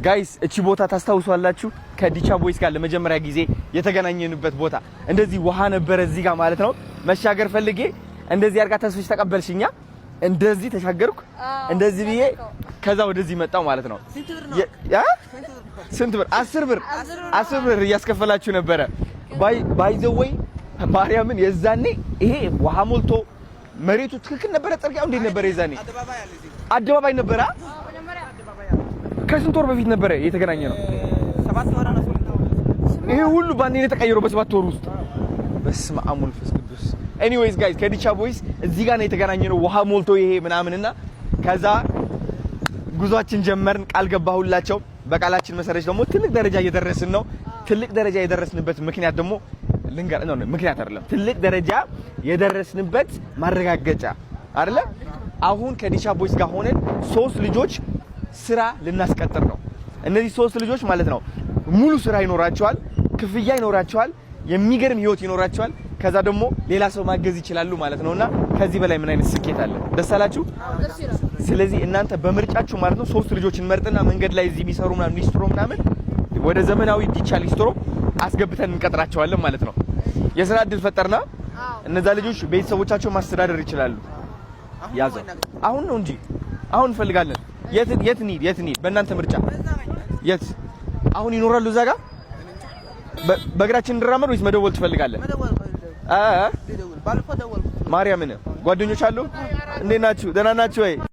ጋይስ እቺ ቦታ ታስታውሷላችሁ? ከዲቻ ቦይስ ጋር ለመጀመሪያ ጊዜ የተገናኘንበት ቦታ እንደዚህ ውሃ ነበረ እዚህ ጋር ማለት ነው። መሻገር ፈልጌ እንደዚህ አርጋ ተስፍሽ ተቀበልሽኛ እንደዚህ ተሻገርኩ እንደዚህ ብዬ ከዛ ወደዚህ መጣው ማለት ነው። ስንት ብር? 10 ብር እያስከፈላችሁ ነበረ። ባይ ዘ ወይ ማርያምን የዛኔ ይሄ ውሃ ሞልቶ መሬቱ ትክክል ነበረ። ጥርጊያው እንዴት ነበረ? የዛኔ አደባባይ ነበረ። ከስንት ወር በፊት ነበረ የተገናኘ ነው? 7 ወር ነው። ይሄ ሁሉ ባንዴ ነው የተቀየረው በ7 ወር ውስጥ። በስመ አብ ወመንፈስ ቅዱስ። ኤኒዌይስ ጋይስ ከዲቻ ቦይስ እዚህ ጋር ነው የተገናኘ ነው። ውሃ ሞልቶ ይሄ ምናምንና ከዛ ጉዟችን ጀመርን። ቃል ገባሁላቸው። በቃላችን መሰረት ደግሞ ትልቅ ደረጃ እየደረስን ነው። ትልቅ ደረጃ የደረስንበት ምክንያት ደግሞ ልንገር ነው። ምክንያት አይደለም፣ ትልቅ ደረጃ የደረስንበት ማረጋገጫ አይደለ? አሁን ከዲቻ ቦይስ ጋር ሆነን 3 ልጆች ስራ ልናስቀጥር ነው። እነዚህ 3 ልጆች ማለት ነው ሙሉ ስራ ይኖራቸዋል፣ ክፍያ ይኖራቸዋል፣ የሚገርም ህይወት ይኖራቸዋል። ከዛ ደግሞ ሌላ ሰው ማገዝ ይችላሉ ማለት ነውና ከዚህ በላይ ምን አይነት ስኬት አለ? ደስ አላችሁ? ስለዚህ እናንተ በምርጫችሁ ማለት ነው 3 ልጆችን መርጥና መንገድ ላይ እዚህ የሚሰሩ ምናምን ሊስትሮ ምናምን ወደ ዘመናዊ ዲቻ ሊስትሮ አስገብተን እንቀጥራቸዋለን ማለት ነው። የስራ እድል ፈጠርና እነዛ ልጆች ቤተሰቦቻቸው ማስተዳደር ይችላሉ። ያዘው አሁን ነው እንጂ አሁን እንፈልጋለን። የት እንሂድ? በእናንተ ምርጫ የት አሁን ይኖራሉ? እዛ ጋር በእግራችን እንድራመድ ወይስ መደወል ትፈልጋለህ? ማርያምን ጓደኞች አሉ? እንዴት ናችሁ? ደህና ናችሁ ወይ?